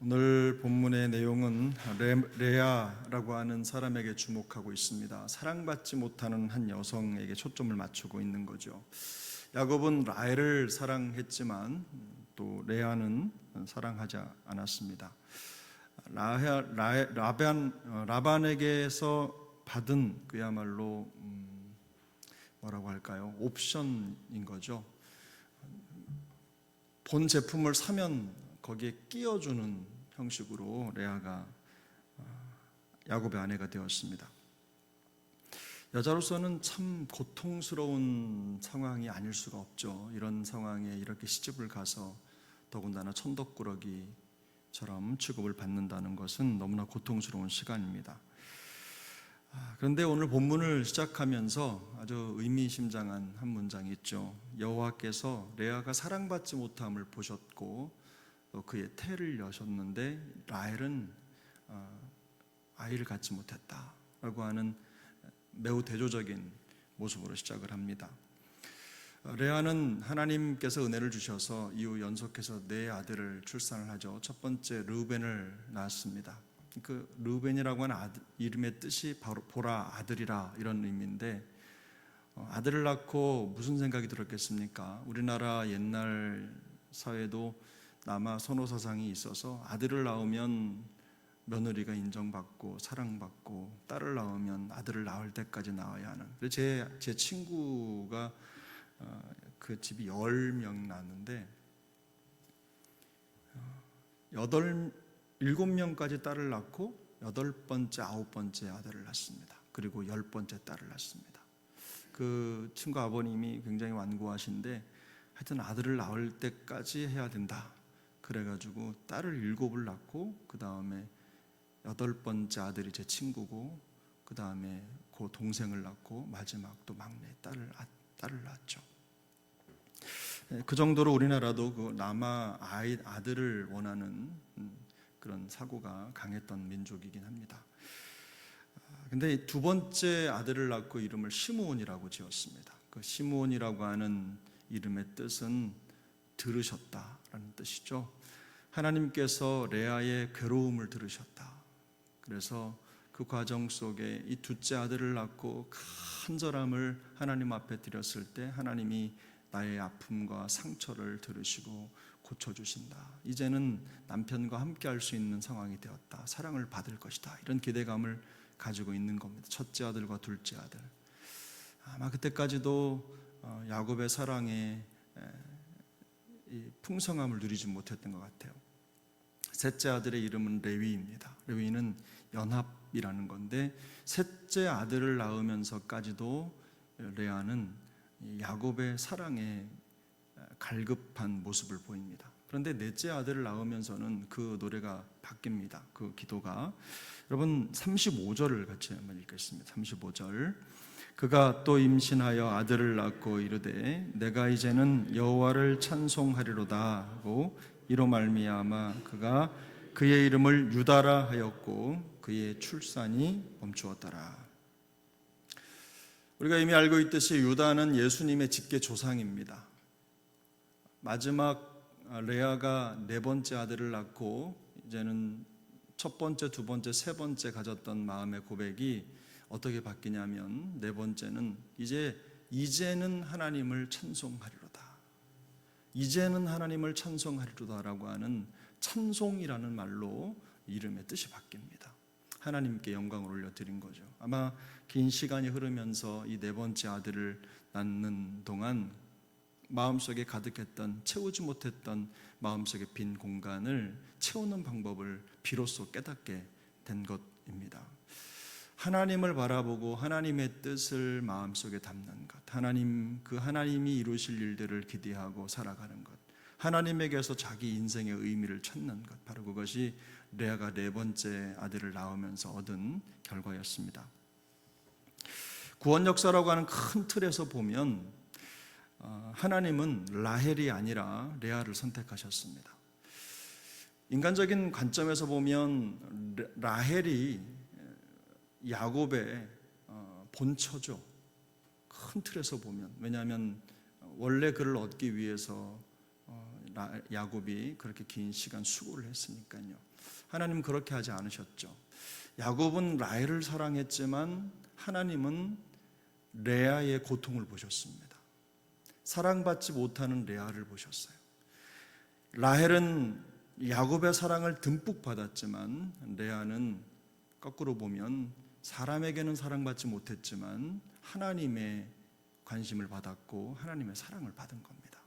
오늘 본문의 내용은 레아라고 하는 사람에게 주목하고 있습니다. 사랑받지 못하는 한 여성에게 초점을 맞추고 있는 거죠. 야곱은 라헬을 사랑했지만 또 레아는 사랑하지 않았습니다. 라반에게서 받은 그야말로 뭐라고 할까요? 옵션인 거죠. 본 제품을 사면 거기에 끼워주는 형식으로 레아가 야곱의 아내가 되었습니다. 여자로서는 참 고통스러운 상황이 아닐 수가 없죠. 이런 상황에 이렇게 시집을 가서 더군다나 천덕꾸러기처럼 취급을 받는다는 것은 너무나 고통스러운 시간입니다. 그런데 오늘 본문을 시작하면서 아주 의미심장한 한 문장이 있죠. 여호와께서 레아가 사랑받지 못함을 보셨고 또 그의 태를 여셨는데 라헬은 아이를 갖지 못했다라고 하는 매우 대조적인 모습으로 시작을 합니다. 레아는 하나님께서 은혜를 주셔서 이후 연속해서 네 아들을 출산을 하죠. 첫 번째 르우벤을 낳았습니다. 그 르우벤이라고 하는 이름의 뜻이 바로 보라 아들이라 이런 의미인데, 아들을 낳고 무슨 생각이 들었겠습니까? 우리나라 옛날 사회도 남아 선호 사상이 있어서 아들을 낳으면 며느리가 인정받고 사랑받고, 딸을 낳으면 아들을 낳을 때까지 낳아야 하는. 제 친구가 그 집이 10명 낳았는데 7명까지 딸을 낳고 8번째, 9번째 아들을 낳습니다. 그리고 10번째 딸을 낳습니다. 그 친구 아버님이 굉장히 완고하신데 하여튼 아들을 낳을 때까지 해야 된다. 그래가지고 딸을 7을 낳고 그 다음에 8번째 아들이 제 친구고, 그 다음에 그 동생을 낳고 마지막 또 막내 딸을 낳았죠. 그 정도로 우리나라도 그 남아 아들을 원하는 그런 사고가 강했던 민족이긴 합니다. 근데 두 번째 아들을 낳고 이름을 시므온이라고 지었습니다. 그 시므온이라고 하는 이름의 뜻은 들으셨다라는 뜻이죠. 하나님께서 레아의 괴로움을 들으셨다. 그래서 그 과정 속에 이 둘째 아들을 낳고 간절함을 하나님 앞에 드렸을 때 하나님이 나의 아픔과 상처를 들으시고 고쳐주신다. 이제는 남편과 함께 할 수 있는 상황이 되었다. 사랑을 받을 것이다. 이런 기대감을 가지고 있는 겁니다. 첫째 아들과 둘째 아들. 아마 그때까지도 야곱의 사랑에 이 풍성함을 누리지 못했던 것 같아요. 셋째 아들의 이름은 레위입니다. 레위는 연합이라는 건데, 셋째 아들을 낳으면서까지도 레아는 야곱의 사랑에 갈급한 모습을 보입니다. 그런데 넷째 아들을 낳으면서는 그 노래가 바뀝니다. 그 기도가. 여러분 35절을 같이 한번 읽겠습니다. 35절. 그가 또 임신하여 아들을 낳고 이르되 내가 이제는 여호와를 찬송하리로다 하고 이로 말미암아 그가 그의 이름을 유다라 하였고 그의 출산이 멈추었더라. 우리가 이미 알고 있듯이 유다는 예수님의 직계 조상입니다. 마지막 레아가 네 번째 아들을 낳고 이제는 첫 번째, 두 번째, 세 번째 가졌던 마음의 고백이 어떻게 바뀌냐면, 네 번째는 이제는 하나님을 찬송하리로다. 이제는 하나님을 찬송하리로다라고 하는 찬송이라는 말로 이름의 뜻이 바뀝니다. 하나님께 영광을 올려드린 거죠. 아마 긴 시간이 흐르면서 이 네 번째 아들을 낳는 동안 마음속에 가득했던, 채우지 못했던 마음속의 빈 공간을 채우는 방법을 비로소 깨닫게 된 것입니다. 하나님을 바라보고 하나님의 뜻을 마음속에 담는 것, 하나님이 이루실 일들을 기대하고 살아가는 것, 하나님에게서 자기 인생의 의미를 찾는 것, 바로 그것이 레아가 네 번째 아들을 낳으면서 얻은 결과였습니다. 구원 역사라고 하는 큰 틀에서 보면 하나님은 라헬이 아니라 레아를 선택하셨습니다. 인간적인 관점에서 보면 라헬이 야곱의 본처죠. 큰 틀에서 보면. 왜냐하면 원래 그를 얻기 위해서 야곱이 그렇게 긴 시간 수고를 했으니까요. 하나님은 그렇게 하지 않으셨죠. 야곱은 라헬을 사랑했지만 하나님은 레아의 고통을 보셨습니다. 사랑받지 못하는 레아를 보셨어요. 라헬은 야곱의 사랑을 듬뿍 받았지만 레아는 거꾸로 보면 사람에게는 사랑받지 못했지만 하나님의 관심을 받았고 하나님의 사랑을 받은 겁니다.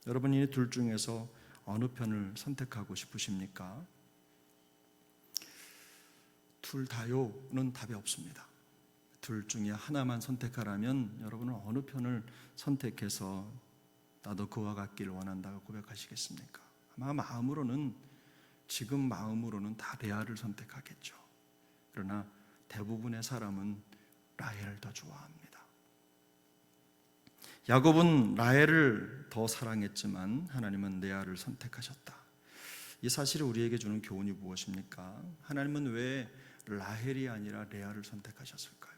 여러분, 이 둘 중에서 어느 편을 선택하고 싶으십니까? 둘 다요는 답이 없습니다. 둘 중에 하나만 선택하라면 여러분은 어느 편을 선택해서 나도 그와 같기를 원한다고 고백하시겠습니까? 아마 지금 마음으로는 다 레아를 선택하겠죠. 그러나 대부분의 사람은 라헬을 더 좋아합니다. 야곱은 라헬을 더 사랑했지만 하나님은 레아를 선택하셨다. 이 사실이 우리에게 주는 교훈이 무엇입니까? 하나님은 왜 라헬이 아니라 레아를 선택하셨을까요?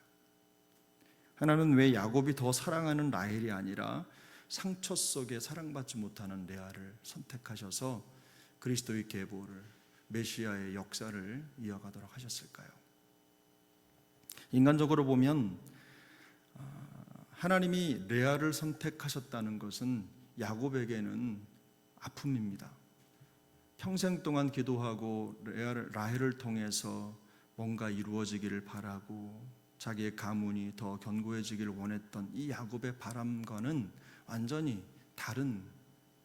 하나님은 왜 야곱이 더 사랑하는 라헬이 아니라 상처 속에 사랑받지 못하는 레아를 선택하셔서 그리스도의 계보를, 메시아의 역사를 이어가도록 하셨을까요? 인간적으로 보면 하나님이 레아를 선택하셨다는 것은 야곱에게는 아픔입니다. 평생 동안 기도하고 라헬을 통해서 뭔가 이루어지기를 바라고 자기의 가문이 더 견고해지기를 원했던 이 야곱의 바람과는 완전히 다른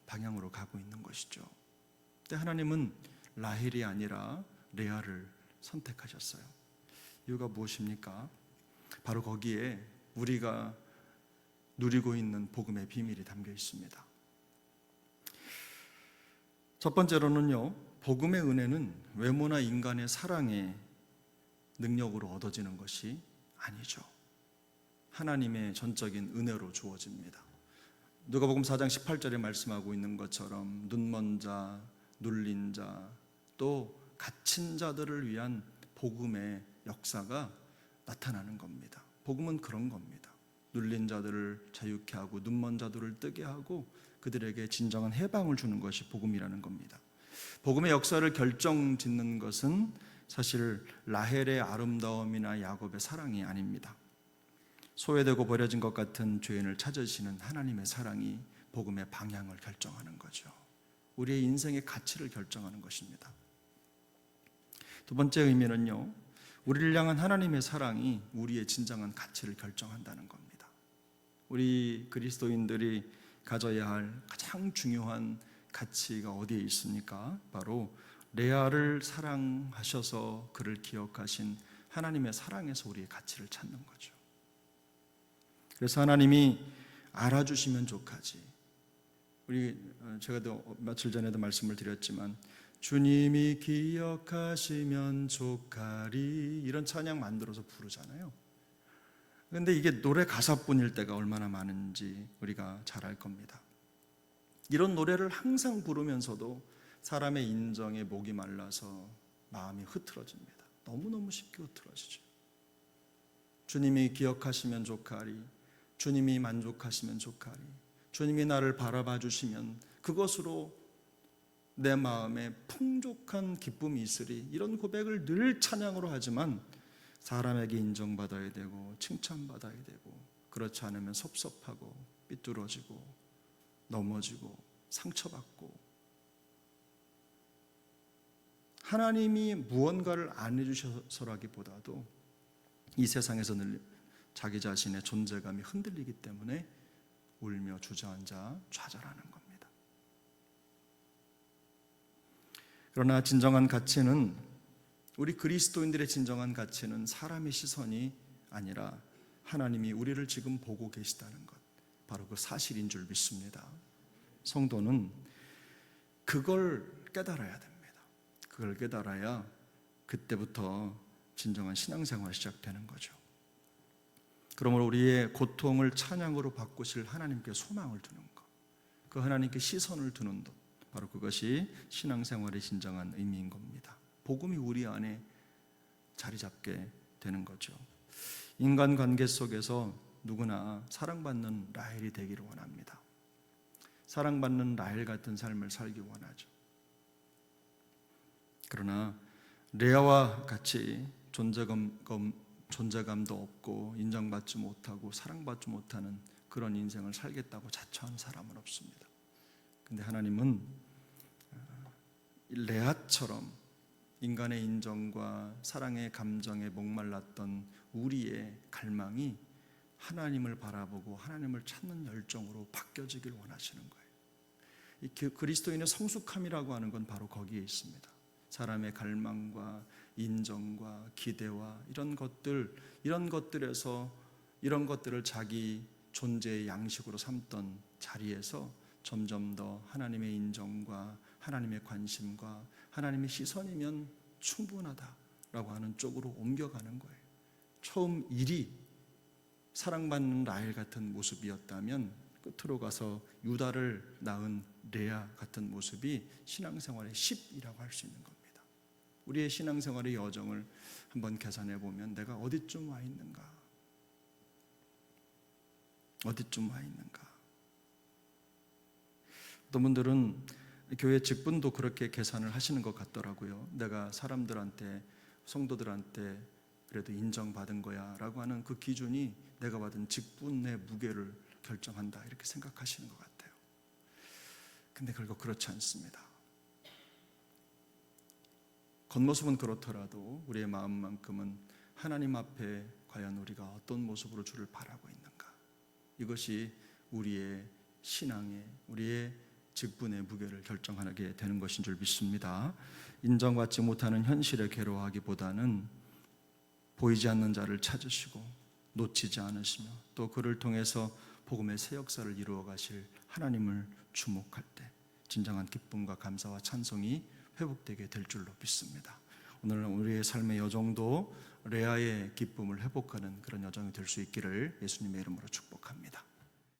방향으로 가고 있는 것이죠. 근데 하나님은 라헬이 아니라 레아를 선택하셨어요. 이유가 무엇입니까? 바로 거기에 우리가 누리고 있는 복음의 비밀이 담겨 있습니다. 첫 번째로는요, 복음의 은혜는 외모나 인간의 사랑의 능력으로 얻어지는 것이 아니죠. 하나님의 전적인 은혜로 주어집니다. 누가복음 4장 18절에 말씀하고 있는 것처럼 눈먼 자, 눌린 자, 또 갇힌 자들을 위한 복음의 역사가 나타나는 겁니다. 복음은 그런 겁니다. 눌린 자들을 자유케 하고 눈먼 자들을 뜨게 하고 그들에게 진정한 해방을 주는 것이 복음이라는 겁니다. 복음의 역사를 결정짓는 것은 사실 라헬의 아름다움이나 야곱의 사랑이 아닙니다. 소외되고 버려진 것 같은 죄인을 찾으시는 하나님의 사랑이 복음의 방향을 결정하는 거죠. 우리의 인생의 가치를 결정하는 것입니다. 두 번째 의미는요, 우리를 향한 하나님의 사랑이 우리의 진정한 가치를 결정한다는 겁니다. 우리 그리스도인들이 가져야 할 가장 중요한 가치가 어디에 있습니까? 바로 레아를 사랑하셔서 그를 기억하신 하나님의 사랑에서 우리의 가치를 찾는 거죠. 그래서 하나님이 알아주시면 족하지. 제가 며칠 전에도 말씀을 드렸지만 주님이 기억하시면 족하리, 이런 찬양 만들어서 부르잖아요. 그런데 이게 노래 가사뿐일 때가 얼마나 많은지 우리가 잘 알 겁니다. 이런 노래를 항상 부르면서도 사람의 인정에 목이 말라서 마음이 흐트러집니다. 너무너무 쉽게 흐트러지죠. 주님이 기억하시면 족하리, 주님이 만족하시면 족하리, 주님이 나를 바라봐 주시면 그것으로 내 마음에 풍족한 기쁨이 있으리, 이런 고백을 늘 찬양으로 하지만 사람에게 인정받아야 되고 칭찬받아야 되고, 그렇지 않으면 섭섭하고 삐뚤어지고 넘어지고 상처받고, 하나님이 무언가를 안 해주셔서라기보다도 이 세상에서 늘 자기 자신의 존재감이 흔들리기 때문에 울며 주저앉아 좌절하는 겁니다. 그러나 진정한 가치는, 우리 그리스도인들의 진정한 가치는 사람의 시선이 아니라 하나님이 우리를 지금 보고 계시다는 것, 바로 그 사실인 줄 믿습니다. 성도는 그걸 깨달아야 됩니다. 그걸 깨달아야 그때부터 진정한 신앙생활이 시작되는 거죠. 그러므로 우리의 고통을 찬양으로 바꾸실 하나님께 소망을 두는 것, 그 하나님께 시선을 두는 것, 바로 그것이 신앙생활의 진정한 의미인 겁니다. 복음이 우리 안에 자리 잡게 되는 거죠. 인간관계 속에서 누구나 사랑받는 라헬이 되기를 원합니다. 사랑받는 라헬 같은 삶을 살기 원하죠. 그러나 레아와 같이 존재감도 없고 인정받지 못하고 사랑받지 못하는 그런 인생을 살겠다고 자처한 사람은 없습니다. 근데 하나님은 레아처럼 인간의 인정과 사랑의 감정에 목말랐던 우리의 갈망이 하나님을 바라보고 하나님을 찾는 열정으로 바뀌어지길 원하시는 거예요. 이 그리스도인의 성숙함이라고 하는 건 바로 거기에 있습니다. 사람의 갈망과 인정과 기대와 이런 것들에서 이런 것들을 자기 존재의 양식으로 삼던 자리에서 점점 더 하나님의 인정과 하나님의 관심과 하나님의 시선이면 충분하다라고 하는 쪽으로 옮겨가는 거예요. 처음 일이 사랑받는 라헬 같은 모습이었다면 끝으로 가서 유다를 낳은 레아 같은 모습이 신앙생활의 10이라고 할 수 있는 겁니다. 우리의 신앙생활의 여정을 한번 계산해 보면 내가 어디쯤 와 있는가? 어디쯤 와 있는가? 어떤 분들은 교회 직분도 그렇게 계산을 하시는 것 같더라고요. 내가 사람들한테, 성도들한테 그래도 인정받은 거야 라고 하는 그 기준이 내가 받은 직분의 무게를 결정한다 이렇게 생각하시는 것 같아요. 근데 결국 그렇지 않습니다. 겉모습은 그렇더라도 우리의 마음만큼은 하나님 앞에 과연 우리가 어떤 모습으로 주를 바라고 있는가, 이것이 우리의 신앙의, 우리의 직분의 무게를 결정하게 되는 것인 줄 믿습니다. 인정받지 못하는 현실에 괴로워하기보다는 보이지 않는 자를 찾으시고 놓치지 않으시며 또 그를 통해서 복음의 새 역사를 이루어 가실 하나님을 주목할 때 진정한 기쁨과 감사와 찬송이 회복되게 될 줄로 믿습니다. 오늘 우리의 삶의 여정도 레아의 기쁨을 회복하는 그런 여정이 될 수 있기를 예수님의 이름으로 축복합니다.